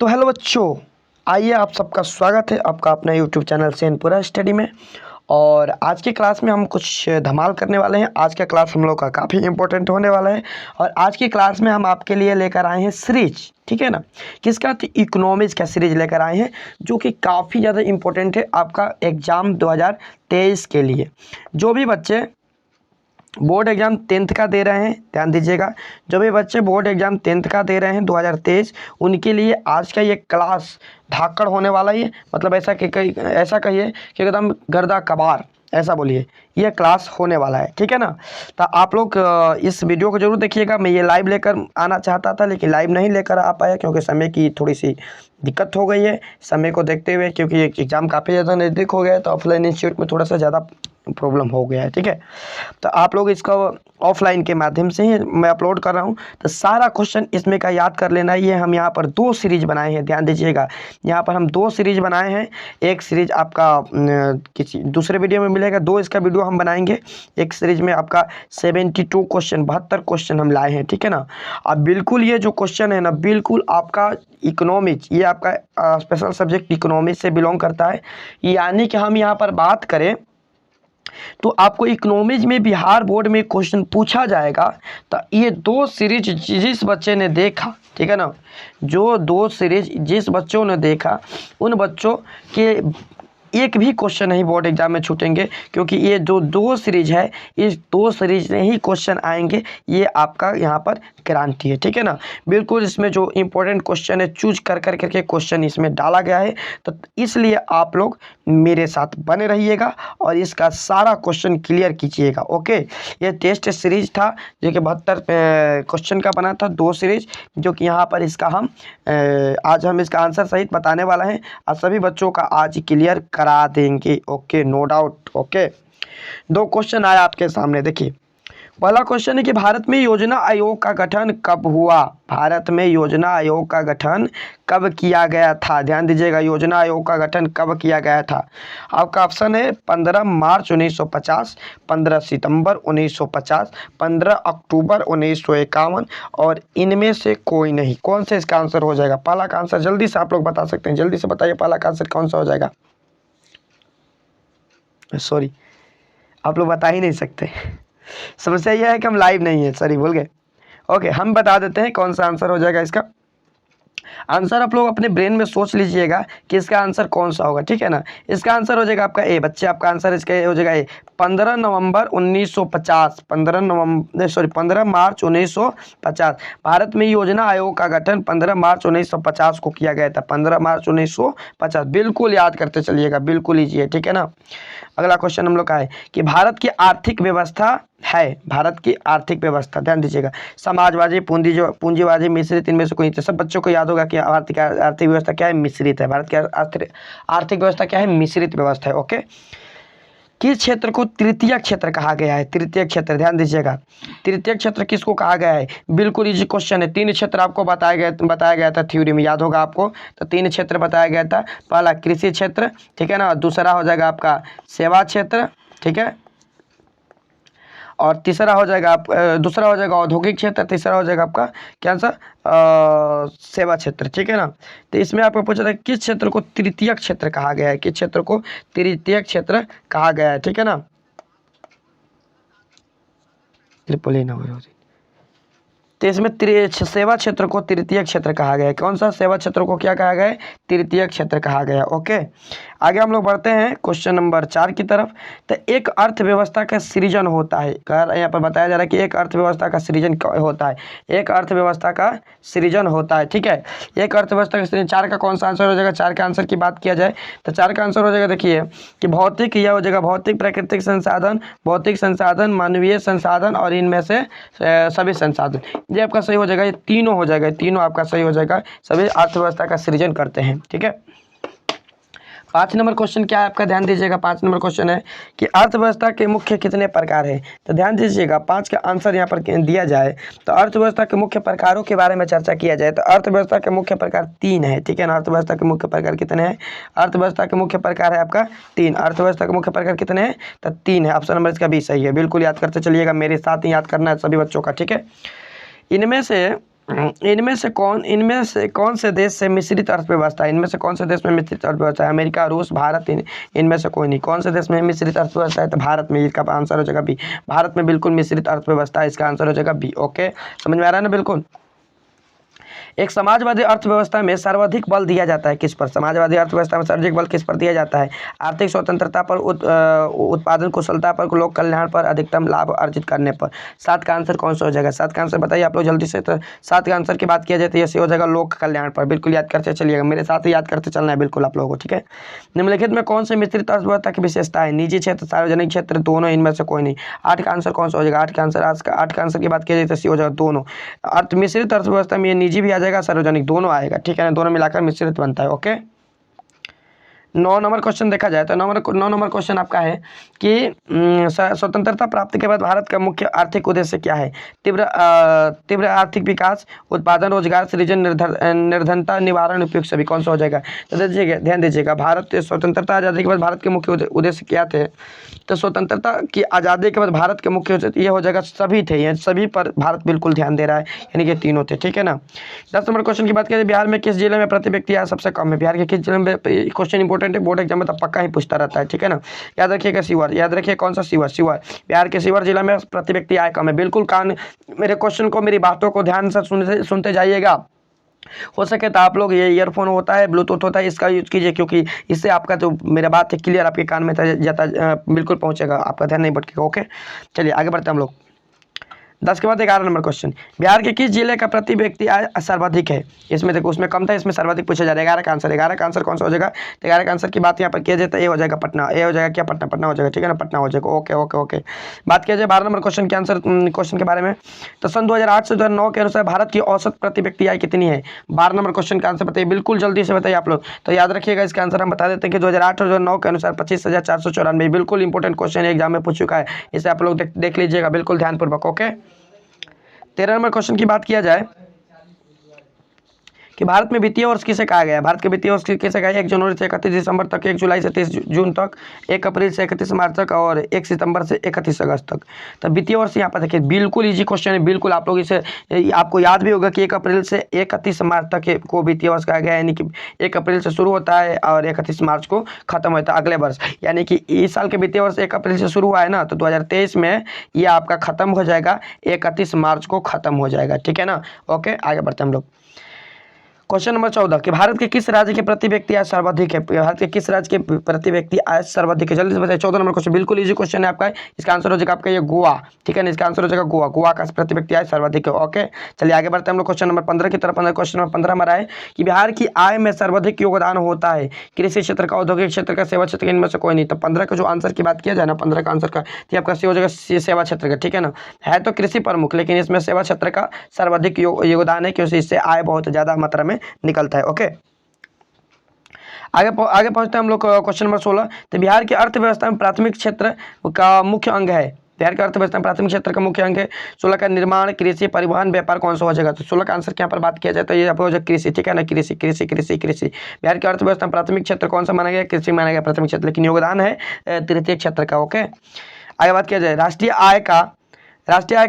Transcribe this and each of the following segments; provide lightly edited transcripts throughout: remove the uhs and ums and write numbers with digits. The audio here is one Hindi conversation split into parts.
तो हेलो बच्चों, आइए आप सबका स्वागत है आपका अपना यूट्यूब चैनल सेनपुरा स्टडी में। और आज की क्लास में हम कुछ धमाल करने वाले हैं। आज का क्लास हम लोग का काफ़ी इंपॉर्टेंट होने वाला है और आज की क्लास में हम आपके लिए लेकर आए हैं सीरीज, ठीक है ना। किसका? तो इकोनॉमिक्स का सीरीज लेकर आए हैं जो कि काफ़ी ज़्यादा इंपॉर्टेंट है आपका एग्ज़ाम 2023 के लिए। जो भी बच्चे बोर्ड एग्ज़ाम 10th का दे रहे हैं, ध्यान दीजिएगा, जो भी बच्चे बोर्ड एग्ज़ाम 10th का दे रहे हैं 2023, उनके लिए आज का ये क्लास धाकड़ होने वाला ही है। मतलब ऐसा कहिए कि एकदम गर्दा कबार, ऐसा बोलिए, ये क्लास होने वाला है, ठीक है ना। तो आप लोग इस वीडियो को जरूर देखिएगा। मैं ये लाइव लेकर आना चाहता था लेकिन लाइव नहीं लेकर आ पाया क्योंकि समय की थोड़ी सी दिक्कत हो गई है समय को देखते हुए, क्योंकि एग्ज़ाम काफ़ी ज़्यादा नज़दीक हो गया है तो ऑफलाइन इंस्टीट्यूट में थोड़ा सा ज़्यादा प्रॉब्लम हो गया है, ठीक है। तो आप लोग इसका ऑफलाइन के माध्यम से ही मैं अपलोड कर रहा हूँ, तो सारा क्वेश्चन इसमें का याद कर लेना। ये हम यहाँ पर 2 सीरीज बनाए हैं, ध्यान दीजिएगा। यहाँ पर हम 2 सीरीज बनाए हैं। एक सीरीज आपका किसी दूसरे वीडियो में मिलेगा, 2 इसका वीडियो हम बनाएंगे। एक सीरीज में आपका 72 क्वेश्चन, 72 क्वेश्चन हम लाए हैं, ठीक है ना। अब बिल्कुल ये जो क्वेश्चन है ना, बिल्कुल आपका इकोनॉमिक्स, ये आपका स्पेशल सब्जेक्ट इकोनॉमिक्स से बिलोंग करता है। यानी कि हम यहाँ पर बात करें तो आपको इकोनॉमिक्स में बिहार बोर्ड में क्वेश्चन पूछा जाएगा तो ये 2 सीरीज जिस बच्चे ने देखा, ठीक है ना, जो 2 सीरीज जिस बच्चों ने देखा उन बच्चों के एक भी क्वेश्चन नहीं बोर्ड एग्जाम में छूटेंगे, क्योंकि ये जो 2 सीरीज है, इस 2 सीरीज में ही क्वेश्चन आएंगे। ये आपका यहाँ पर गारंटी है, ठीक है ना। बिल्कुल इसमें जो इंपॉर्टेंट क्वेश्चन है चूज कर करके क्वेश्चन इसमें डाला गया है, तो इसलिए आप लोग मेरे साथ बने रहिएगा और इसका सारा क्वेश्चन क्लियर कीजिएगा, ओके। ये टेस्ट सीरीज था जो कि 72 क्वेश्चन का बना था, 2 सीरीज, जो कि यहाँ पर इसका हम आज हम इसका आंसर सहित बताने वाला है और सभी बच्चों का आज क्लियर करा देंगे, okay, no doubt, okay. 2 question आया आपके सामने, देखिए। पहला क्वेश्चन है कि भारत में योजना आयोग का गठन कब हुआ? भारत में योजना आयोग का गठन कब किया गया था? ध्यान दीजिएगा, योजना आयोग का गठन कब किया गया था? आपका ऑप्शन है 15 मार्च 1950, 15 सितंबर 1950, 15 अक्टूबर 1951 और इनमें से कोई नहीं। कौन से इसका आंसर हो जाएगा? पहला का आंसर जल्दी से आप लोग बता सकते हैं, जल्दी से बताइए पहला का आंसर कौन सा हो जाएगा। सॉरी, आप लोग बता ही नहीं सकते। समस्या यह है कि हम लाइव नहीं है, सॉरी भूल गए। ओके, हम बता देते हैं कौन सा आंसर हो जाएगा इसका। आंसर आप लोग अपने ब्रेन में सोच लीजिएगा कि इसका आंसर कौन सा होगा, ठीक है ना। इसका आंसर हो जाएगा आपका ए, बच्चे आपका आंसर इसका हो जाएगा ए, 15 नवंबर 1950, 15 मार्च 1950। भारत में योजना आयोग का गठन 15 मार्च 1950 को किया गया था, 15 मार्च 1950। बिल्कुल याद करते चलिएगा, बिल्कुल ईजी है, ठीक है ना। अगला क्वेश्चन हम लोग का है कि भारत की आर्थिक व्यवस्था है, भारत की आर्थिक व्यवस्था, ध्यान दीजिएगा, समाजवादी, पूंजीवादी, मिश्रित, इनमें से कोई। तो सब बच्चों को याद होगा कि आर्थिक व्यवस्था क्या है? मिश्रित है। भारत की आर्थिक व्यवस्था क्या है? मिश्रित व्यवस्था है, ओके। किस क्षेत्र को तृतीय क्षेत्र कहा गया है? तृतीय क्षेत्र, ध्यान दीजिएगा, तृतीय क्षेत्र किसको कहा गया है? बिल्कुल इजी क्वेश्चन है। 3 क्षेत्र आपको बताया गया था थ्योरी में, याद होगा आपको। तो 3 क्षेत्र बताया गया था। पहला कृषि क्षेत्र, ठीक है ना, दूसरा हो जाएगा आपका सेवा क्षेत्र, ठीक है, और तीसरा हो जाएगा दूसरा हो जाएगा औद्योगिक क्षेत्र, तीसरा हो जाएगा आपका क्या आंसर? सेवा क्षेत्र, ठीक है ना। तो इसमें आपको पूछा था किस क्षेत्र को तृतीय क्षेत्र कहा गया है? किस क्षेत्र को तृतीय क्षेत्र कहा गया है, ठीक है ना। तो इसमें सेवा क्षेत्र को तृतीय क्षेत्र कहा गया है। कौन सा सेवा क्षेत्र को क्या कहा गया है? तृतीय क्षेत्र कहा गया है, ओके। आगे हम लोग बढ़ते हैं क्वेश्चन नंबर 4 की तरफ। तो एक अर्थव्यवस्था का सृजन होता है, यहाँ पर बताया जा रहा है कि एक अर्थव्यवस्था का सृजन होता है, एक अर्थव्यवस्था का सृजन होता है, ठीक है। एक अर्थव्यवस्था का सृजन, 4 का कौन सा आंसर हो जाएगा? 4 का आंसर की बात किया जाए तो 4 का आंसर हो जाएगा, देखिए, कि भौतिक, यह हो जाएगा भौतिक, प्राकृतिक संसाधन, भौतिक संसाधन, मानवीय संसाधन और इनमें से सभी संसाधन। ये आपका सही हो जाएगा, ये तीनों हो जाएगा, तीनों आपका सही हो जाएगा, सभी अर्थव्यवस्था का सृजन करते हैं, ठीक है। 5 नंबर क्वेश्चन क्या है आपका? ध्यान दीजिएगा, 5 नंबर क्वेश्चन है कि अर्थव्यवस्था के मुख्य कितने प्रकार हैं? तो ध्यान दीजिएगा, 5 का आंसर यहाँ पर दिया जाए तो अर्थव्यवस्था के मुख्य प्रकारों के बारे में चर्चा किया जाए तो अर्थव्यवस्था के मुख्य प्रकार 3 है, ठीक है ना। अर्थव्यवस्था के मुख्य प्रकार कितने हैं? अर्थव्यवस्था के मुख्य प्रकार है आपका 3। अर्थव्यवस्था के मुख्य प्रकार कितने हैं? तो 3 है। ऑप्शन नंबर इसका B सही है। बिल्कुल याद करते चलिएगा, मेरे साथ ही याद करना है सभी बच्चों का, ठीक है। इनमें से इनमें से कौन से देश से मिश्रित अर्थव्यवस्था है? इनमें से कौन से देश में मिश्रित अर्थव्यवस्था है? अमेरिका, रूस, भारत, इनमें से कोई नहीं। कौन से देश में मिश्रित अर्थव्यवस्था है? तो भारत में। इसका आंसर हो जाएगा बी। भारत में बिल्कुल मिश्रित अर्थव्यवस्था है, इसका आंसर हो जाएगा बी। ओके, समझ में आ रहा है ना? बिल्कुल। एक समाजवादी अर्थव्यवस्था में सर्वाधिक बल दिया जाता है किस पर? समाजवादी अर्थव्यवस्था में सर्वाधिक बल किस पर दिया जाता है? आर्थिक स्वतंत्रता पर, उत्पादन कुशलता पर, लोक कल्याण पर, अधिकतम लाभ अर्जित करने पर। 7 का आंसर कौन सा हो जाएगा? 7 का आंसर बताइए आप लोग जल्दी से। तो 7 का आंसर की बात किया जाए तो ये हो जाएगा लोक कल्याण पर। बिल्कुल याद करते चलिएगा, मेरे साथ ही याद करते चलना है बिल्कुल आप लोगों को, ठीक है। निम्नलिखित में कौन से मिश्रित अर्थव्यवस्था की विशेषता है? निजी क्षेत्र, सार्वजनिक क्षेत्र, दोनों, इनमें से कोई नहीं। 8 का आंसर कौन सा हो जाएगा? 8 का आंसर की बात की जाए तो सी हो जाएगा दोनों। मिश्रित अर्थव्यवस्था में ये निजी भी आ जाएगा, सार्वजनिक, दोनों आएगा, ठीक है ना। दोनों मिलाकर मिश्रित बनता है। ओके, 9 नंबर क्वेश्चन देखा जाए तो 9 नंबर क्वेश्चन आपका है कि स्वतंत्रता प्राप्ति के बाद भारत का मुख्य आर्थिक उद्देश्य क्या है? तीव्र आर्थिक विकास, उत्पादन, रोजगार सृजन, निर्धनता निवारण, उपयुक्त सभी। कौन सा हो जाएगा? तो देखिएगा, ध्यान दीजिएगा, भारत स्वतंत्रता आज़ादी के बाद भारत के मुख्य उद्देश्य क्या थे? तो स्वतंत्रता की आज़ादी के बाद भारत के मुख्य उद्देश्य ये हो जाएगा, सभी थे, ये सभी पर भारत बिल्कुल ध्यान दे रहा है, यानी कि तीनों थे, ठीक है ना। 10 नंबर क्वेश्चन की बात करें, बिहार में किस जिले में प्रति व्यक्ति आय सबसे कम है? बिहार के किस जिले में? क्वेश्चन इंपॉर्टेंट है, बोर्ड एग्जाम में तो पक्का ही पूछता रहता है, ठीक है ना। याद रखिएगा शिवर, याद रखिए कौन सा शिवर? बिहार के शिवर जिला में प्रति व्यक्ति आय कम है। बिल्कुल मेरे क्वेश्चन को, मेरी बातों को ध्यान से सुनते जाइएगा। हो सके तो आप लोग, ये ईयरफोन होता है, ब्लूटूथ होता है, इसका यूज कीजिए, क्योंकि इससे आपका जो मेरा बात है क्लियर आपके कान में जाता बिल्कुल पहुंचेगा, आपका ध्यान नहीं भटकेगा। ओके, चलिए आगे बढ़ते हैं हम लोग। 10 के बाद 11 नंबर क्वेश्चन, बिहार के किस जिले का प्रति व्यक्ति आय सर्वाधिक है? इसमें देखो, उसमें कम था, इसमें सर्वाधिक पूछा जा रहा है। 11 का आंसर कौन सा हो जाएगा? तो 11 का आंसर की बात यहाँ पर किया जाए तो ये हो जाएगा पटना। ये हो जाएगा क्या? पटना हो जाएगा, ठीक है ना, पटना हो जाएगा। Okay okay okay. बात किया जाए 12 नंबर क्वेश्चन के आंसर क्वेश्चन के बारे में, तो सन 2008 से 2009 के अनुसार भारत की औसत प्रति व्यक्ति आय कितनी है? 12 नंबर क्वेश्चन का आंसर बताइए, बिल्कुल जल्दी से बताइए आप लोग। तो याद रखिएगा, इसका आंसर हम बता देते हैं कि 2008 और 2009 के अनुसार 25,494। बिल्कुल इंपॉर्टेंट क्वेश्चन एग्जाम में पूछ चुका है, इसे आप लोग देख लीजिएगा बिल्कुल ध्यानपूर्वक। ओके, 13 नंबर क्वेश्चन की बात किया जाए कि भारत में वित्तीय वर्ष किसे कहा गया है? भारत के वित्तीय वर्ष किसे कहा गया? 1 जनवरी से 31 दिसंबर तक, 1 जुलाई से 30 जून तक, 1 अप्रैल से 31 मार्च तक, और 1 सितंबर से 31 अगस्त तक। तो वित्तीय वर्ष यहाँ पर देखिए, बिल्कुल इजी क्वेश्चन है, बिल्कुल आप लोग इसे, आपको याद भी होगा कि 1 अप्रैल से 31 मार्च तक को वित्तीय वर्ष कहा गया है, यानी कि 1 अप्रैल से शुरू होता है और 31 मार्च को खत्म होता है अगले वर्ष, यानी कि इस साल के वित्तीय वर्ष 1 अप्रैल से शुरू हुआ है ना, तो 2023 में ये आपका खत्म हो जाएगा, 31 मार्च को खत्म हो जाएगा, ठीक है ना। ओके, आगे बढ़ते हैं हम लोग। क्वेश्चन नंबर 14 कि भारत के किस राज्य के प्रति व्यक्ति आय सर्वाधिक है? भारत के किस राज्य के प्रति व्यक्ति आय सर्वाधिक है? जल्दी से बताइए। 14 नंबर क्वेश्चन बिल्कुल इजी क्वेश्चन है आपका, इसका आंसर हो जाएगा आपका ये गोवा, ठीक है ना, इसका आंसर हो जाएगा गोवा। गोवा का प्रति व्यक्ति आय सर्वाधिक है। ओके, चलिए आगे बढ़ते हैं हम लोग क्वेश्चन नंबर 15 की तरफ। क्वेश्चन नंबर 15 हमारा है कि बिहार की आय में सर्वाधिक योगदान होता है कृषि क्षेत्र का, औद्योगिक क्षेत्र का, सेवा क्षेत्र का, इनमें से कोई नहीं। तो 15 का जो आंसर की बात किया जाए ना, 15 का आंसर का तो आपका सी हो जाएगा सेवा क्षेत्र का, ठीक है ना। है तो कृषि प्रमुख, लेकिन इसमें सेवा क्षेत्र का सर्वाधिक योगदान है, क्योंकि इससे आय बहुत ज्यादा मात्रा में निकलता है। ओके, आगे पहुंचते हैं हम लोग क्वेश्चन नंबर 16। तो बिहार की अर्थव्यवस्था में प्राथमिक क्षेत्र का मुख्य अंग है। बिहार की अर्थव्यवस्था में प्राथमिक क्षेत्र का मुख्य अंग है। 16 का निर्माण, कृषि, परिवहन, व्यापार, कौन सा हो जाएगा? तो 16 का आंसर यहाँ पर बात किया जाए तो ये हो जाएगा कृषि, ठीक है ना, कृषि। बिहार की अर्थव्यवस्था में प्राथमिक क्षेत्र कौन सा माना गया? कृषि माना गया प्राथमिक क्षेत्र, लेकिन योगदान है तृतीय क्षेत्र का। ओके, आगे बात किया जाए राष्ट्रीय आय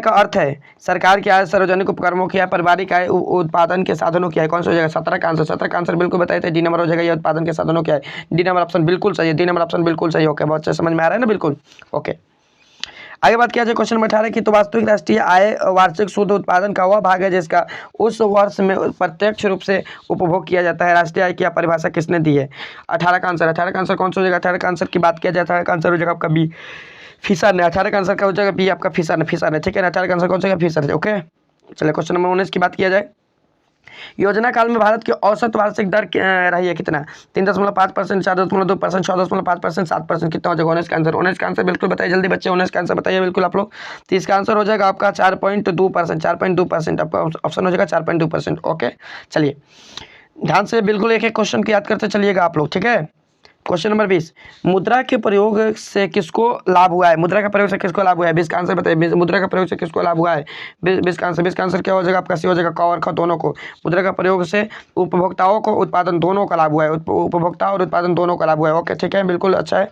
का अर्थ है सरकार की आय, सार्वजनिक उपक्रमों की आय, पारिवारिक आय, उत्पादन के साधनों की आय। कौन सा हो जाएगा? 17 का आंसर बिल्कुल बताए थे, डी नंबर हो जाएगा, ये उत्पादन के साधनों की आय। डी नंबर ऑप्शन बिल्कुल सही है, डी नंबर ऑप्शन बिल्कुल सही। ओके, बहुत अच्छा समझ में आ रहा है ना, बिल्कुल। ओके, आगे बात किया जाए क्वेश्चन नंबर 18 की, तो वास्तविक राष्ट्रीय आय वार्षिक शुद्ध उत्पादन का वह भाग है जिसका उस वर्ष में प्रत्यक्ष रूप से उपभोग किया जाता है। राष्ट्रीय आय की परिभाषा किसने दी है? 18 का आंसर कौन सा हो जाएगा? 18 का आंसर की बात किया जाए, 18 का आंसर हो जाएगा आपका बी, फिशर ने। 18 का आंसर का हो जाएगा बी आपका फिशर ने, ठीक है ना। 18 का आंसर कौन सा? फिशर है। ओके, चलिए क्वेश्चन नंबर 19 की बात किया जाए। योजना काल में भारत की औसत वार्षिक दर रही है कितना? 3.5%, 4.2%, 6.5%, 7%, कितना हो जाएगा? 19 का आंसर बिल्कुल बताइए जल्दी बच्चे, 19 का आंसर बताइए बिल्कुल आप लोग। तो इसका आंसर हो जाएगा आपका 4.2%, आपका ऑप्शन हो जाएगा 4.2%। ओके, चलिए ध्यान से बिल्कुल एक एक क्वेश्चन की याद करते चलिएगा आप लोग, ठीक है। क्वेश्चन नंबर 20, मुद्रा के प्रयोग से किसको लाभ हुआ है? मुद्रा का प्रयोग से किसको लाभ हुआ है? 20 का आंसर बताइए, मुद्रा का प्रयोग से किसको लाभ हुआ है? 20 का आंसर क्या हो जाएगा आपका? सी हो जाएगा, क और ख दोनों को। मुद्रा का प्रयोग से उपभोक्ताओं को उत्पादन दोनों का लाभ हुआ है, उपभोक्ता और उत्पादन दोनों का लाभ हुआ है। ओके, ठीक है, बिल्कुल अच्छा है।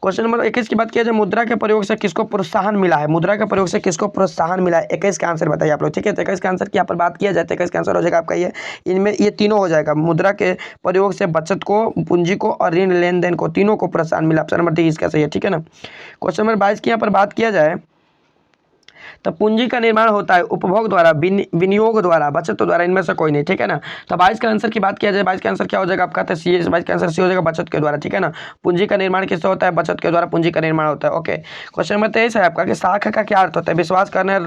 क्वेश्चन नंबर 21 की बात किया जाए, मुद्रा के प्रयोग से किसको प्रोत्साहन मिला है? मुद्रा के प्रयोग से किसको प्रोत्साहन मिला है? 21 का आंसर बताइए आप लोग, ठीक है। 21 का आंसर की यहाँ पर बात किया जाए तो 21 का आंसर हो जाएगा आपका ये, इनमें ये तीनों हो जाएगा। मुद्रा के प्रयोग से बचत को, पूंजी को और ऋण लेन देन को, तीनों को प्रोत्साहन मिला। ऑप्शन नंबर डी इसका सही है, ठीक है ना। क्वेश्चन नंबर 22 की यहाँ पर बात किया जाए तो पूंजी का निर्माण होता है उपभोग द्वारा, विनियोग द्वारा, बचत द्वारा, इनमें से कोई नहीं, ठीक है ना। तो 22 का आंसर की बात किया जाए, 22 का आंसर क्या हो जाएगा आपका? तो सी, 22 का आंसर सी हो जाएगा, बचत के द्वारा, ठीक है ना। पूंजी का निर्माण किससे होता है? बचत के द्वारा पूंजी का निर्माण होता है। ओके, क्वेश्चन नंबर 23 है आपका कि साख का क्या अर्थ होता है? विश्वास करने,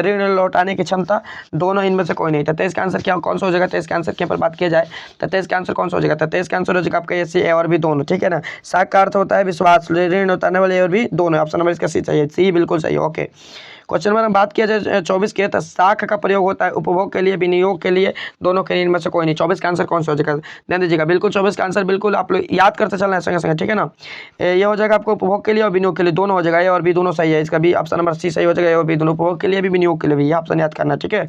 ऋण लौटाने की क्षमता, दोनों, इनमें से कोई नहीं। तो 23 का आंसर क्या कौन सा हो जाएगा? 23 का आंसर के पर बात किया जाए तो 23 का आंसर कौन सा हो जाएगा? तो 23 का आंसर हो जाएगा आपका सी, ए और बी दोनों, ठीक है ना। साख का अर्थ होता है विश्वास, ऋण लौटाने वाले ए और बी दोनों। ऑप्शन नंबर इसका सी चाहिए, सी बिल्कुल सही है। ओके, क्वेश्चन नंबर बात किया जाए 24 के, तो साख का प्रयोग होता है उपभोग के लिए, विनियोग के लिए, दोनों के लिए, इनमें से कोई नहीं। 24 का आंसर कौन सा हो जाएगा? ध्यान दीजिएगा, बिल्कुल 24 का आंसर बिल्कुल आप लोग याद करते चलना है संगे संगे, ठीक है ना। ये हो जाएगा आपको उपभोग के लिए और विनियोग के लिए, दोनों हो जाएगा। ए और बी दोनों सही है, इसका भी ऑप्शन नंबर सी सही हो जाएगा। ए और बी दोनों, उपभोग के लिए भी, विनियोग के लिए भी, ये ऑप्शन याद करना, ठीक है।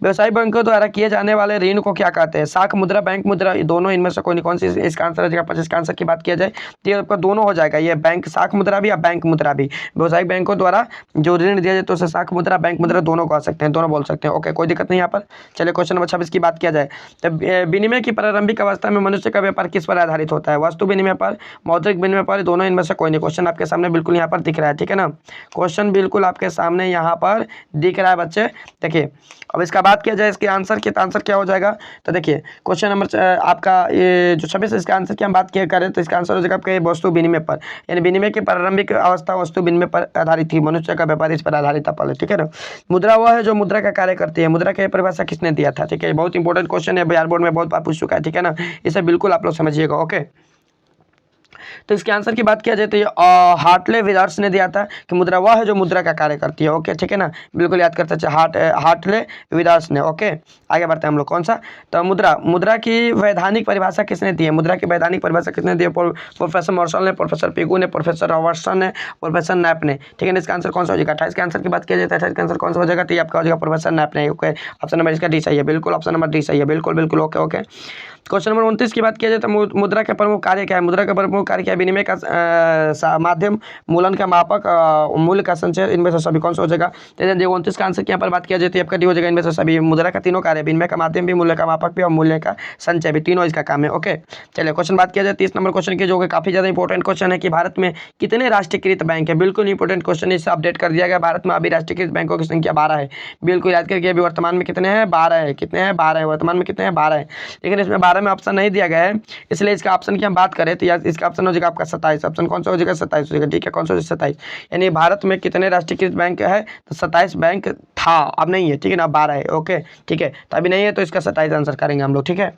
व्यवसायिक बैंकों द्वारा किए जाने वाले ऋण को क्या कहते हैं? साख मुद्रा, बैंक मुद्रा, दोनों, इनमें से कोई नहीं। कौन सी इसका आंसर हो जाएगा? 25 का आंसर की बात किया जाए तो ये आपका दोनों हो जाएगा, ये बैंक, साख मुद्रा भी और बैंक मुद्रा भी। व्यवसायिक बैंकों द्वारा जो ऋण दिया जाए तो उसे साख मुद्रा, बैंक मुद्रा दोनों कह सकते हैं, दोनों बोल सकते हैं। ओके, कोई दिक्कत नहीं यहाँ पर। चलिए क्वेश्चन नंबर 26 की बात किया जाए तो विनिमय की प्रारंभिक अवस्था में मनुष्य का व्यापार किस पर आधारित होता है? वस्तु विनिमय पर, मौद्रिक विनिमय पर, दोनों, इनमें से कोई नहीं। क्वेश्चन आपके सामने बिल्कुल यहाँ पर दिख रहा है, ठीक है ना। क्वेश्चन बिल्कुल आपके सामने यहाँ पर दिख रहा है बच्चे, देखिए। अब इसका बात किया जाए इसके आंसर की, तो आंसर क्या हो जाएगा? तो देखिए क्वेश्चन नंबर आपका ये जो 26 इसका आंसर की हम बात किया करें तो इसका आंसर हो जाएगा आपका वस्तु विनिमय पर, यानी विनिमय की प्रारंभिक अवस्था वस्तु विनिमय पर आधारित थी, मनुष्य का व्यापार इस पर आधारित था पहले, ठीक है ना। मुद्रा वह है जो मुद्रा का कार्य करती है। मुद्रा की परिभाषा किसने दिया था? ठीक है, बहुत इंपॉर्टेंट क्वेश्चन है, बिहार बोर्ड में बहुत बार पूछ चुका है, ठीक है ना। इसे बिल्कुल आप लोग समझिएगा। ओके, तो इसके आंसर की बात किया जाए तो ये हार्टले विदर्स ने दिया था कि मुद्रा वह है जो मुद्रा का कार्य करती है। ओके, ठीक है ना, बिल्कुल याद करते हैं, हार्टले विदर्स ने। ओके, आगे बढ़ते हैं हम लोग। कौन सा? तो मुद्रा की वैधानिक परिभाषा किसने दी है? मुद्रा की वैधानिक परिभाषा किसने दी है? प्रोफेसर मार्शल ने, प्रोफेसर पिगू ने, प्रोफेसर रॉबर्टसन ने, प्रोफेसर नैप ने, ठीक है ना। इसका आंसर कौन सा हो जाएगा? 28 के आंसर की बात किया जाए तो 28 का आंसर कौन सा हो जाएगा? तो ये आपका हो जाएगा प्रोफेसर नैप ने। ओके, ऑप्शन नंबर इसका डी सही है, बिल्कुल ऑप्शन नंबर डी सही है, बिल्कुल बिल्कुल। ओके ओके, क्वेश्चन नंबर 29 की बात किया जाए तो मुद्रा का प्रमुख कार्य क्या है? मुद्रा का प्रमुख कार्य क्या है? विनिमय का माध्यम, मूलन का मापक, मूल्य का संचय, इनमें से सभी कौन सा हो जाएगा? तो 29 का आंसर की यहाँ पर बात किया जाए तो आपका डी हो जाएगा, इनमें से सभी। मुद्रा का तीनों कार्य, विनिमय का माध्यम भी, मूल्य का मापक भी और मूल्य का संचय भी, तीनों इसका काम है। ओके, चलिए क्वेश्चन बात किया जाए 30 नंबर क्वेश्चन की, जो कि काफी ज्यादा इंपॉर्टेंट क्वेश्चन है कि भारत में कितने राष्ट्रीयकृत बैंक है? बिल्कुल इंपॉर्टेंट क्वेश्चन, इससे अपडेट कर दिया गया। भारत में अभी राष्ट्रीयकृत बैंकों की संख्या 12 है, बिल्कुल याद करके। अभी वर्तमान में कितने हैं? 12 है। कितने हैं? 12 है। वर्तमान में कितने हैं? 12 है। लेकिन इसमें 12 में ऑप्शन नहीं दिया गया है, इसलिए इसका ऑप्शन की हम बात करें तो यार इसका ऑप्शन हो जाएगा आपका 27। ऑप्शन कौन सा हो जाएगा? 27 हो जाएगा, ठीक है। कौन सा? 27। यानी भारत में कितने राष्ट्रीयकृत बैंक है? तो 27 बैंक था, अब नहीं है, ठीक है ना, 12 है। ओके, ठीक है, तो अभी नहीं है तो इसका 27 आंसर करेंगे हम लोग, ठीक है।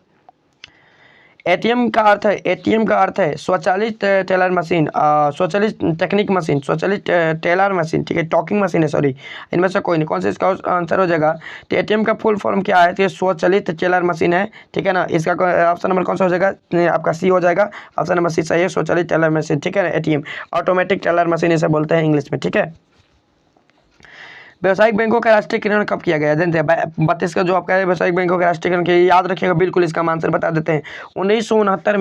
एटीएम का अर्थ है, एटीएम का अर्थ है स्वचालित टेलर मशीन, स्वचालित टेक्निक मशीन, स्वचालित टेलर मशीन, ठीक है, टॉकिंग मशीन है, सॉरी। इनमें से कोई नहीं। कौन सा इसका आंसर हो जाएगा? तो एटीएम का फुल फॉर्म क्या है? तो ये स्वचालित टेलर मशीन है, ठीक है ना। इसका ऑप्शन नंबर कौन सा हो जाएगा? आपका सी हो जाएगा, ऑप्शन नंबर सी सही है, स्वचालित टेलर मशीन, ठीक है ना। एटीएम ऑटोमेटिक टेलर मशीन इसे बोलते हैं इंग्लिश में, ठीक है। व्यावसायिक बैंकों का राष्ट्रीयकरण कब किया गया? जानते हैं 32 का जो आपका है व्यावसायिक बैंकों का राष्ट्रीयकरण किया, याद रखिएगा बिल्कुल। इसका आंसर बता देते हैं, 1969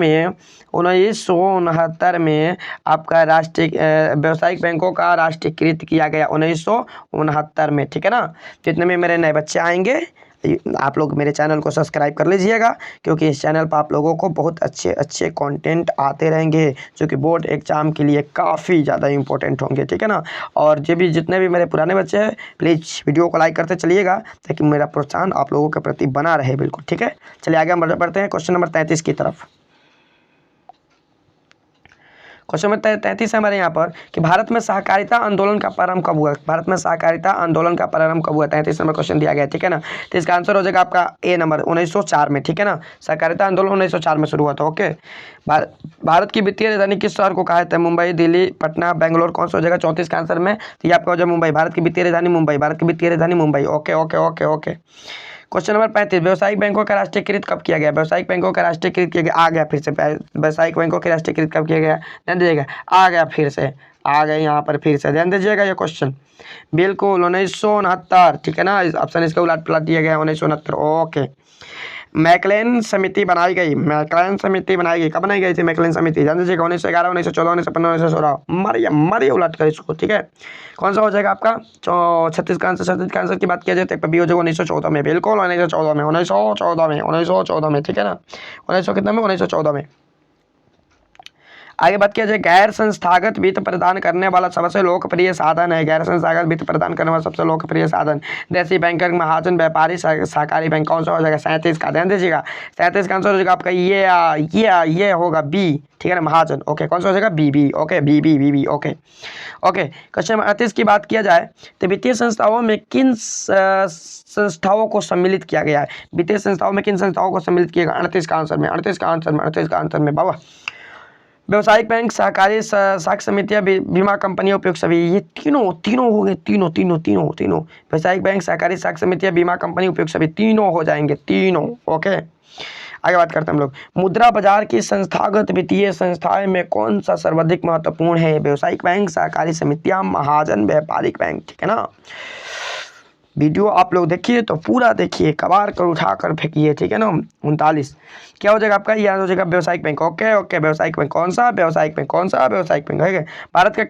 में आपका राष्ट्रीय व्यावसायिक बैंकों का राष्ट्रीयकृत किया गया, 1969 में, ठीक है ना। जितने में मेरे नए बच्चे आएंगे आप लोग मेरे चैनल को सब्सक्राइब कर लीजिएगा, क्योंकि इस चैनल पर आप लोगों को बहुत अच्छे अच्छे कंटेंट आते रहेंगे जो कि बोर्ड एग्जाम के लिए काफ़ी ज़्यादा इंपॉर्टेंट होंगे, ठीक है ना। और जितने भी मेरे पुराने बच्चे हैं प्लीज़ वीडियो को लाइक करते चलिएगा, ताकि मेरा प्रोत्साहन आप लोगों के प्रति बना रहे, बिल्कुल, ठीक है। चलिए आगे हम बढ़ते हैं क्वेश्चन नंबर 33 की तरफ। क्वेश्चन नंबर 33 है हमारे यहाँ पर कि भारत में सहकारिता आंदोलन का प्रारंभ कब हुआ? भारत में सहकारिता आंदोलन का प्रारंभ कब हुआ? 33 नंबर क्वेश्चन दिया गया, ठीक है ना। तो इसका आंसर हो जाएगा आपका ए नंबर, 1904 में, ठीक है ना। सहकारिता आंदोलन 1904 में शुरू हुआ था। ओके, भारत की वित्तीय राजधानी किस शहर को कहा जाता है? मुंबई, दिल्ली, पटना, बेंगलोर, कौन सा हो जाएगा 34 का आंसर में? तो ये आपका हो जाएगा मुंबई। भारत की वित्तीय राजधानी मुंबई, भारत की वित्तीय राजधानी Mumbai. Okay okay okay okay. Question number 35, व्यावसायिक बैंकों का राष्ट्रीयकृत कब किया गया? व्यावसायिक बैंकों का राष्ट्रीयकृत किया गया, आ गया फिर से। व्यावसायिक बैंकों के राष्ट्रीयकृत कब किया गया? ध्यान दीजिएगा, आ गया फिर से, आ गए यहाँ पर फिर से, ध्यान दीजिएगा ये क्वेश्चन, बिल्कुल 1969, ठीक है ना। ऑप्शन इसका उलट पलट दिया गया, 1969। ओके, मैकलेन समिति बनाई गई, मैकलेन समिति बनाई गई, कब बनाई गई थी मैकलेन समिति? जान दीजिएगा 1911, 1914, 1915, 1916। मारिए मारिए उलट कर इसको, ठीक है। कौन सा हो जाएगा आपका? 36 का आंसर, 36 का आंसर की बात किया जाए तो बी हो जाएगा 1914 में, बिल्कुल 1914 में, 1914 में, 1914 में, ठीक है ना। 1900 कितना में? 1914 में। आगे बात किया जाए, गैर संस्थागत वित्त प्रदान करने वाला सबसे लोकप्रिय साधन है, गैर संस्थागत वित्त प्रदान करने वाला सबसे लोकप्रिय साधन, देसी बैंकर, महाजन, व्यापारी, सहकारी बैंक। कौन सा हो जाएगा? 37 का, ध्यान दीजिएगा 37 का आंसर हो जाएगा आपका ये होगा बी, ठीक है ना, महाजन। ओके, कौन सा हो जाएगा? B, okay, B, okay. Okay, question number 38 की बात किया जाए तो वित्तीय संस्थाओं में किन संस्थाओं को सम्मिलित किया गया है? वित्तीय संस्थाओं में किन संस्थाओं को सम्मिलित किया गया? 38 का आंसर में, 38 का आंसर में बाबा, व्यवसायिक बैंक, सहकारी साख समितियां, बीमा कंपनियां, उपयोग सभी। ये तीनों हो गए, तीनों। व्यवसायिक बैंक, सहकारी साख समितियां, बीमा कंपनी, उपयोग सभी, तीनों हो जाएंगे, तीनों। ओके, आगे बात करते हैं हम लोग। मुद्रा बाजार की संस्थागत वित्तीय संस्थाएं में कौन सा सर्वाधिक महत्वपूर्ण है? व्यवसायिक बैंक, सहकारी समितियां, महाजन, व्यापारिक बैंक, ठीक है ना। वीडियो आप लोग देखिए तो पूरा देखिए, कबार कर उठा कर फेंकिए, ठीक है ना। 39 क्या हो जाएगा आपका? यह हो जाएगा व्यवसायिक बैंक। ओके, व्यवसायिक बैंक। कौन सा व्यवसायिक बैंक है? भारत का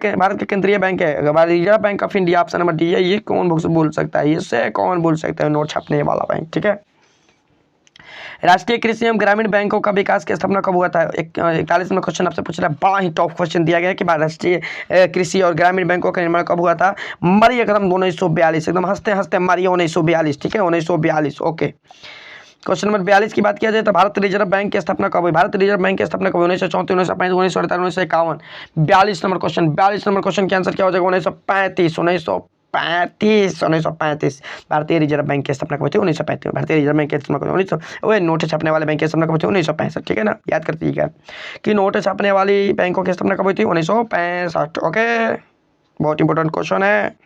केंद्रीय बैंक है, reserve bank of India, option number D है। ये कौन बोल सकता है? इससे कौन बोल सकता है? नोट छापने वाला बैंक, ठीक है। राष्ट्रीय कृषि एवं ग्रामीण बैंकों का विकास की स्थापना कब हुआ था? 41 में क्वेश्चन आपसे पूछ रहा है, बड़ा ही टॉप क्वेश्चन दिया गया है कि राष्ट्रीय कृषि और ग्रामीण बैंकों का निर्माण कब हुआ था? मारिए एकदम 1942, एकदम हंसते हंसते मारिए 1942, ठीक है, 1942। ओके, क्वेश्चन नंबर 42 की बात किया जाए तो भारत रिजर्व बैंक की स्थापना कब हुई? भारत रिजर्व बैंक की स्थापना कब हुई? 1934, 1935, 1948, 1951। 42 नंबर क्वेश्चन के आंसर क्या हो जाएगा? 1935। भारतीय रिजर्व बैंक की स्थापना कब हुई थी? 1935। भारतीय रिजर्व बैंक की स्थापना कब हुई? वो नोट छापने वाले बैंक की स्थापना कब हुई थी? 1965, ठीक है ना। याद कर दीजिएगा कि नोट छापने वाली बैंकों की स्थापना कब हुई थी? 1965। ओके, बहुत इंपॉर्टेंट क्वेश्चन है।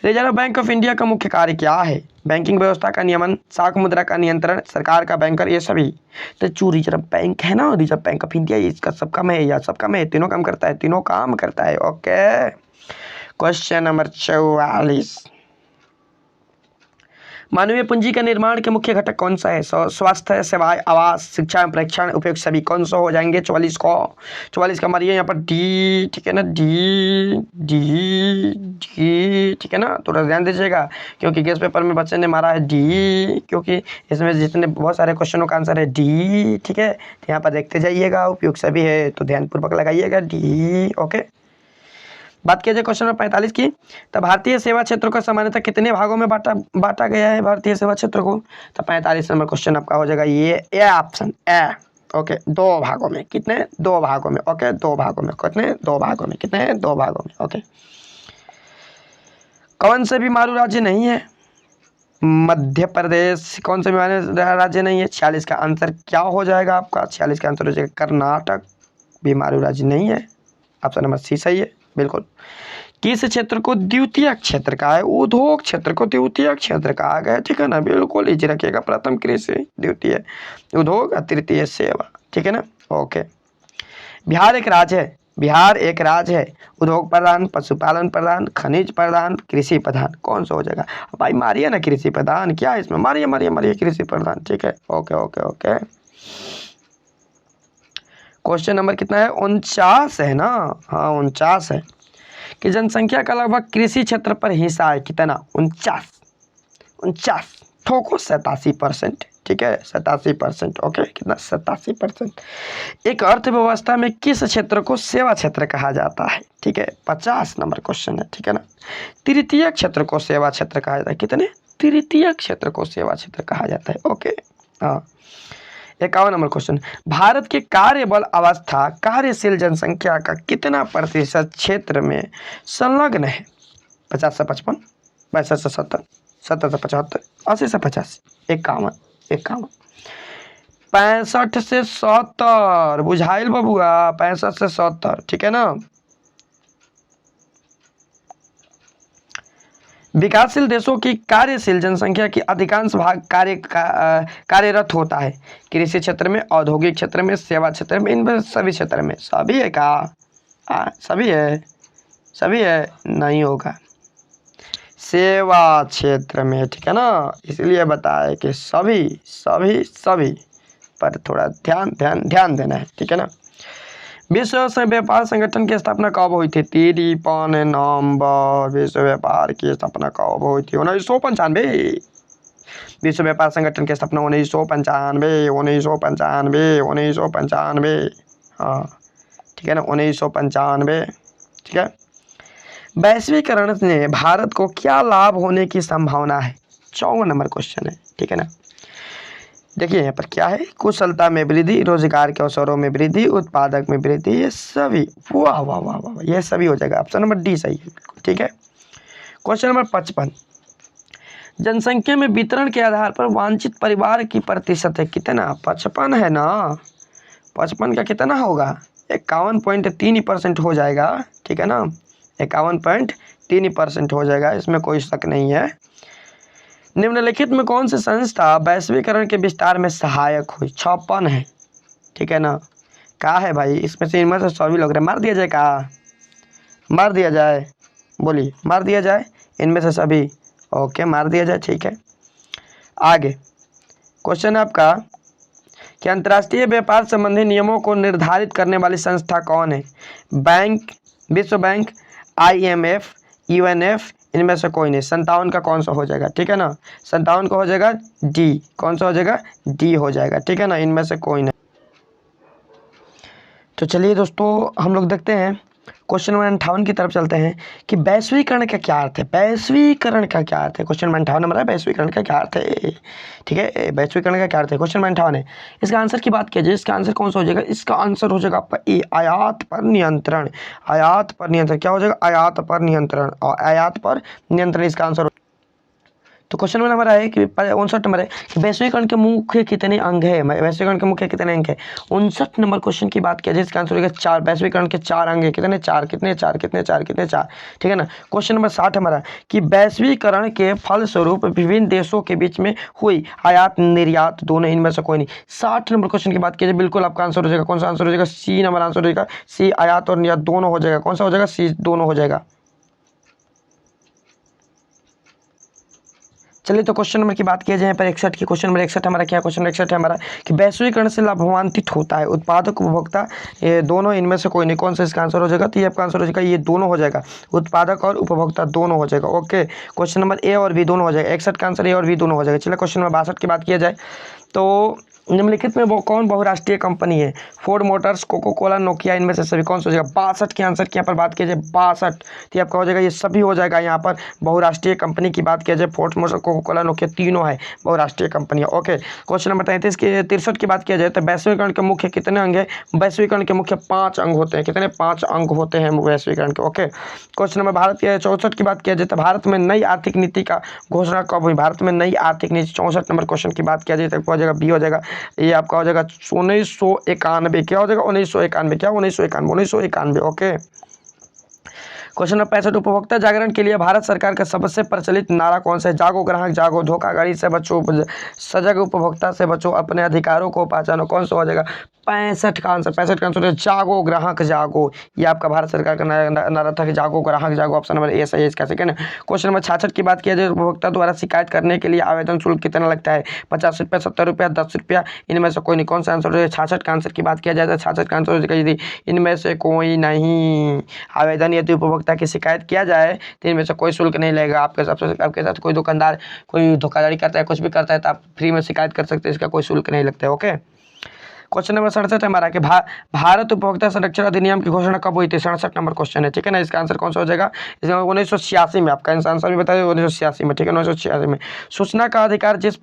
रिजर्व बैंक ऑफ इंडिया का मुख्य कार्य क्या है? बैंकिंग व्यवस्था का नियमन, साख मुद्रा का नियंत्रण, सरकार का बैंकर, ये सभी। तो जो रिजर्व बैंक है ना, रिजर्व बैंक ऑफ इंडिया, इसका सब काम है या सब काम है? तीनों काम करता है, ओके। क्वेश्चन नंबर 44, मानवीय पूंजी का निर्माण के मुख्य घटक कौन सा है? स्वास्थ्य सेवाएं, आवास, शिक्षा, प्रेक्षण, उपयोग सभी। कौन सा हो जाएंगे? 44 का मारिए यहाँ पर डी, ठीक है ना, डी, ठीक है ना। थोड़ा ध्यान दीजिएगा क्योंकि गेस्ट पेपर में बच्चे ने मारा है डी, क्योंकि इसमें जितने बहुत सारे क्वेश्चनों का आंसर है डी, ठीक है। तो यहाँ पर देखते जाइएगा, उपयोग सभी है तो ध्यानपूर्वक लगाइएगा डी। ओके, बात किया जाए क्वेश्चन नंबर 45 की, तो भारतीय सेवा क्षेत्र को सामान्यतः कितने भागों में बांटा गया है? भारतीय सेवा क्षेत्र को, तो 45 नंबर क्वेश्चन आपका हो जाएगा ये ऑप्शन ए। ओके, 2 भागों में। कितने? 2 भागों में। ओके, 2 भागों में। कितने? 2 भागों में। कितने? 2 भागों में। ओके, कौन से भी मारू राज्य नहीं है? मध्य प्रदेश कौन सा भी राज्य नहीं है? 46 का आंसर क्या हो जाएगा आपका? 46 का आंसर हो जाएगा कर्नाटक, बीमारू राज्य नहीं है। ऑप्शन नंबर सी सही है, बिल्कुल। किस क्षेत्र को द्वितीय क्षेत्र कहा है? उद्योग क्षेत्र को द्वितीय क्षेत्र कहा गया, ठीक है ना, बिल्कुल इजी रखिएगा। प्रथम कृषि, द्वितीय उद्योग, तृतीय सेवा, ठीक है ना। ओके, बिहार एक राज्य है, उद्योग प्रधान, पशुपालन प्रधान, खनिज प्रधान, कृषि प्रधान। कौन सा हो जाएगा भाई? मारिए ना कृषि प्रधान, क्या है इसमें? मारिए कृषि प्रधान, ठीक है। ओके, क्वेश्चन नंबर कितना है? 49 है ना। हाँ, 49 है कि जनसंख्या का लगभग कृषि क्षेत्र पर हिस्सा है। कितना? 49 ठोको 87%, ठीक है, 87%। ओके, कितना? 87%। एक अर्थव्यवस्था में किस क्षेत्र को सेवा क्षेत्र कहा जाता है? ठीक है, 50 नंबर क्वेश्चन है, ठीक है ना। तृतीय क्षेत्र को सेवा क्षेत्र कहा जाता है। कितने? तृतीय क्षेत्र को सेवा क्षेत्र कहा जाता है। ओके, हाँ। 51 नंबर क्वेश्चन, भारत के कार्यबल अवस्था कार्यशील जनसंख्या का कितना प्रतिशत क्षेत्र में संलग्न है? 50 से 55, 62 से 70, 70 से 75, 80 से 85, 51, 65 से 70। बुझाइल बबुआ, 65 से 70, ठीक है ना। विकासशील देशों की कार्यशील जनसंख्या की अधिकांश भाग कार्यरत होता है कृषि क्षेत्र में, औद्योगिक क्षेत्र में, सेवा क्षेत्र में, इन सभी क्षेत्र में। सभी है क्या? सभी है नहीं होगा। सेवा क्षेत्र में, ठीक है ना। इसलिए बताया कि सभी सभी सभी पर थोड़ा ध्यान ध्यान ध्यान देना है, ठीक है ना। विश्व व्यापार संगठन की स्थापना कब हुई थी? 53 नवंबर। विश्व व्यापार की स्थापना कब हुई थी? 1995। विश्व व्यापार संगठन की स्थापना 1995, 1995, 1995। हाँ ठीक है ना, 1995, ठीक है। वैश्वीकरण ने भारत को क्या लाभ होने की संभावना है? 54 नंबर क्वेश्चन है, ठीक है ना। देखिए यहाँ पर क्या है, कुशलता में वृद्धि, रोजगार के अवसरों में वृद्धि, उत्पादक में वृद्धि, ये सभी। वाह वाह वाह वाह, ये सभी हो जाएगा। ऑप्शन नंबर डी सही है, बिल्कुल ठीक है। क्वेश्चन नंबर 55, जनसंख्या में वितरण के आधार पर वांछित परिवार की प्रतिशत है कितना? 55 है ना। 55 का कितना होगा? 51.3% हो जाएगा, ठीक है ना। 51.3% हो जाएगा, इसमें कोई शक नहीं है। निम्नलिखित में कौन सी संस्था वैश्वीकरण के विस्तार में सहायक हुई? 56 है, ठीक है ना। क्या है भाई, इसमें से इनमें से सभी लोग मार दिया जाए, कहा मार दिया जाए, बोलिए मार दिया जाए इनमें से सभी। ओके मार दिया जाए, ठीक है। आगे क्वेश्चन है आपका कि अंतर्राष्ट्रीय व्यापार संबंधी नियमों को निर्धारित करने वाली संस्था कौन है? बैंक, विश्व बैंक, IMF, UNF, इनमें से कोई नहीं। 57 का कौन सा हो जाएगा, ठीक है ना। 57 का हो जाएगा डी। कौन सा हो जाएगा? डी हो जाएगा, ठीक है ना। इनमें से कोई नहीं। तो चलिए दोस्तों, हम लोग देखते हैं क्वेश्चन नंबर 58 की तरफ चलते हैं कि वैश्वीकरण का क्या अर्थ है। वैश्वीकरण का क्या अर्थ है? क्वेश्चन नंबर 58 नंबर है, वैश्वीकरण का क्या अर्थ है, ठीक है। वैश्वीकरण का क्या अर्थ है, क्वेश्चन नंबर 58 है। इसका आंसर की बात कीजिए, इसका आंसर कौन सा हो जाएगा? इसका आंसर हो जाएगा आपका ए, आयात पर नियंत्रण। आयात पर नियंत्रण क्या हो जाएगा? आयात पर नियंत्रण, और आयात पर नियंत्रण इसका आंसर। तो क्वेश्चन नंबर है कि 59 नंबर है कि वैश्वीकरण के मुख्य कितने अंग है? वैश्वीकरण के मुख्य कितने अंग है? 59 नंबर क्वेश्चन की बात किया जाए, इसका आंसर होगा 4। वैश्वीकरण के 4 अंग है, कितने? 4। कितने? 4 कितने? 4 कितने? 4, ठीक है ना। क्वेश्चन नंबर 60 हमारा कि वैश्वीकरण के फलस्वरूप विभिन्न देशों के बीच में हुई आयात निर्यात दोनों, इनमें से कोई नहीं। 60 नंबर क्वेश्चन की बात की जाए, बिल्कुल आपका आंसर हो जाएगा, कौन सा आंसर हो जाएगा? सी नंबर आंसर हो जाएगा। सी, आयात और निर्यात दोनों हो जाएगा। कौन सा हो जाएगा? सी, दोनों हो जाएगा। चलिए तो क्वेश्चन नंबर की बात किया जाए पर 61 की। क्वेश्चन नंबर 61 हमारा क्या? क्वेश्चन नंबर 61 है हमारा कि वैश्वीकरण से लाभान्वित होता है उत्पादक उपभोक्ता, ये दोनों, इनमें से कोई नहीं। कौन सा इसका आंसर हो जाएगा? तो ये आपका आंसर हो जाएगा, ये दोनों हो जाएगा। उत्पादक और उपभोक्ता दोनों हो जाएगा। ओके, क्वेश्चन नंबर ए और बी दोनों हो जाएगा। 61 का आंसर ए और बी दोनों हो जाएगा। चलिए क्वेश्चन नंबर 62 की बात किया जाए तो निम्नलिखित में वो कौन बहुराष्ट्रीय कंपनी है? Ford Motors, Coca Cola, Nokia, इनमें से सभी कौन सा हो जाएगा? 62 के आंसर की यहाँ पर बात किया जाए 62, तो आपका हो जाएगा ये सभी हो जाएगा। यहाँ पर बहुराष्ट्रीय कंपनी की बात किया जाए, Ford Motors, Coca Cola, Nokia, तीनों है बहुराष्ट्रीय कंपनियाँ। ओके, क्वेश्चन नंबर 33 की 63 की बात किया जाए तो वैश्वीकरण के मुख्य कितने अंग है? वैश्वीकरण के मुख्य 5 अंग होते हैं। कितने? 5 अंग होते हैं वैश्वीकरण के। ओके, क्वेश्चन नंबर भारत के 64 की बात किया जाए तो भारत में नई आर्थिक नीति का घोषणा कब हुई? भारत में नई आर्थिक नीति 64 नंबर क्वेश्चन की बात किया जाए तो हो जाएगा बी हो जाएगा। ये आपका हो जाएगा 1991। क्या हो जाएगा? 1991। क्या? 1991, 1991। ओके, क्वेश्चन नंबर 65, उपभोक्ता जागरण के लिए भारत सरकार का सबसे प्रचलित नारा कौन सा है? जागो ग्राहक जागो, धोखाधड़ी से बचो, सजग उपभोक्ता से बचो, अपने अधिकारों को पहचानो। कौन सा हो जाएगा? 65 का आंसर। 65 का आंसर है जागो ग्राहक जागो। ये आपका भारत सरकार का नारा था कि जागो ग्राहक जागो। ऑप्शन नंबर ए सही है इसका, ठीक है ना। क्वेश्चन नंबर 66 की बात किया जाए, उपभोक्ता द्वारा शिकायत करने के लिए आवेदन शुल्क कितना लगता है? 50 रुपया, 70 रुपया, 10 रुपया, इनमें से कोई नहीं। कौन सा आंसर है? 66 का आंसर की बात किया जाए तो 66 का आंसर हो जाएगा यदि इनमें से कोई नहीं। आवेदन यदि उपभोक्ता की शिकायत किया जाए तो इनमें से कोई शुल्क नहीं लगेगा। आपके साथ कोई दुकानदार कोई धोखाधड़ी करता है, कुछ भी करता है तो आप फ्री में शिकायत कर सकते हैं, इसका कोई शुल्क नहीं लगता है। ओके, क्वेश्चन नंबर 67 हमारा कि भारत उपभोक्ता संरक्षण अधिनियम की घोषणा कब हुई थी? 67 नंबर क्वेश्चन है, ठीक है ना। इसका आंसर कौन सा हो जाएगा? इसका 1986 में। आपका आंसर भी बताइए 1986 में, ठीक है, 1986 में। सूचना का अधिकार किस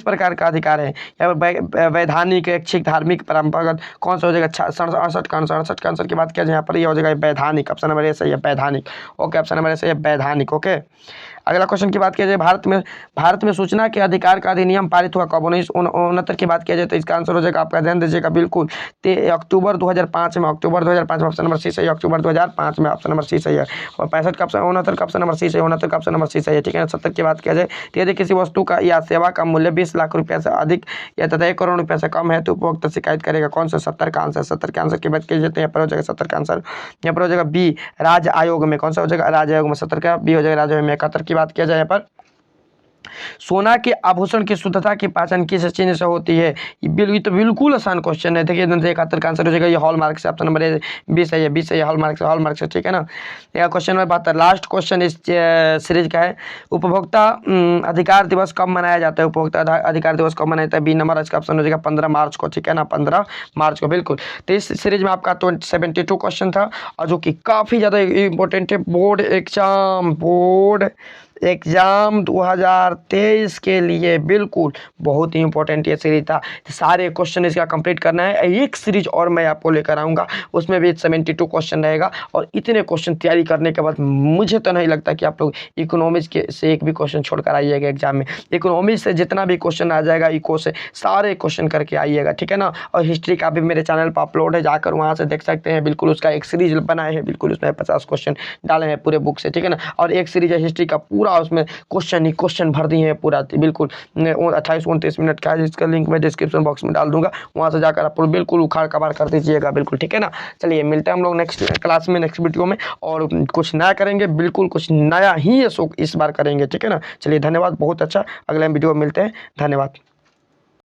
प्रकार का अधिकार है? या वैधानिक, ऐच्छिक, धार्मिक, परंपरागत, कौन सा हो जाएगा? 68 का आंसर। 68 का आंसर की बात किया जाए यहाँ पर, यह हो जाएगा वैधानिक। ऑप्शन नंबर ए सही है, वैधानिक। ओके, ऑप्शन नंबर ए सही है, वैधानिक। ओके, अगला क्वेश्चन की बात किया जाए, भारत में सूचना के अधिकार का अधिनियम पारित हुआ कब? 1969 की बात किया जाए तो इसका आंसर हो जाएगा आपका, ध्यान दीजिएगा बिल्कुल, अक्टूबर 2005 में, अक्टूबर 2005 में ऑप्शन नंबर सी सही है, अक्टूबर 2005 में ऑप्शन नंबर सी सही है। और 65 का ऑप्शन, 69 का ऑप्शन नंबर सी सही है, 69 का ऑप्शन नंबर सी सही है, ठीक है। 70 की बात किया जाए तो यदि किसी वस्तु का या सेवा का मूल्य 20 लाख रुपये से अधिक या तथा 1 करोड़ रुपये से कम है तो उपभोक्ता शिकायत करेगा। कौन सा? 70 का आंसर, 70 के आंसर की बात की जाए तो यहाँ पर हो जाएगा 70 का आंसर, यहाँ पर हो जाएगा बी, राज्य आयोग में। कौन सा हो जाएगा? राज्य आयोग में। 70 का बी हो जाएगा राज्य आयोग में। 71 की बात किया जाए यहाँ पर, सोना के आभूषण की शुद्धता की पहचान किस चिन्ह से होती है? ये तो बिल्कुल आसान क्वेश्चन है। देखिए 71 का आंसर हो जाएगा ये हॉलमार्क से, ऑप्शन नंबर ए 20 है, ये 20 है, हॉलमार्क से, ठीक है ना। यह क्वेश्चन नंबर 72, लास्ट क्वेश्चन इस सीरीज का है, उपभोक्ता अधिकार दिवस कब मनाया जाता है? उपभोक्ता अधिकार दिवस कब मनाया जाता है? बी नंबर इसका ऑप्शन हो जाएगा 15 मार्च को, ठीक है ना, 15 मार्च को, बिल्कुल। तो इस सीरीज में आपका 72 क्वेश्चन था और जो कि काफ़ी ज़्यादा इंपॉर्टेंट है बोर्ड एग्जाम 2023 के लिए, बिल्कुल बहुत ही इंपॉर्टेंट ये सीरीज था। सारे क्वेश्चन इसका कंप्लीट करना है। एक सीरीज और मैं आपको लेकर आऊँगा, उसमें भी 72 क्वेश्चन रहेगा और इतने क्वेश्चन तैयारी करने के बाद मुझे तो नहीं लगता कि आप लोग इकोनॉमिक्स के से एक भी क्वेश्चन छोड़ कर आइएगा एग्जाम में। इकोनॉमिक्स से जितना भी क्वेश्चन आ जाएगा इको से सारे क्वेश्चन करके आइएगा, ठीक है ना। और हिस्ट्री का भी मेरे चैनल पर अपलोड है, जाकर वहाँ से देख सकते हैं, बिल्कुल उसका एक सीरीज बनाए हैं, बिल्कुल उसमें 50 क्वेश्चन डाले हैं पूरे बुक से, ठीक है ना। और एक सीरीज है हिस्ट्री का, पूरा उसमें क्वेश्चन ही क्वेश्चन भर दिए हैं पूरा, बिल्कुल 28-29 मिनट का है, जिसका लिंक मैं डिस्क्रिप्शन बॉक्स में डाल दूंगा, वहाँ से जाकर आप बिल्कुल उखाड़ कबाड़ कर दीजिएगा, बिल्कुल, ठीक है ना। चलिए मिलते हैं हम लोग नेक्स्ट क्लास में, नेक्स्ट वीडियो में, और कुछ नया करेंगे, बिल्कुल कुछ नया ही इस बार करेंगे, ठीक है ना। चलिए धन्यवाद, बहुत अच्छा, अगले वीडियो में मिलते हैं, धन्यवाद।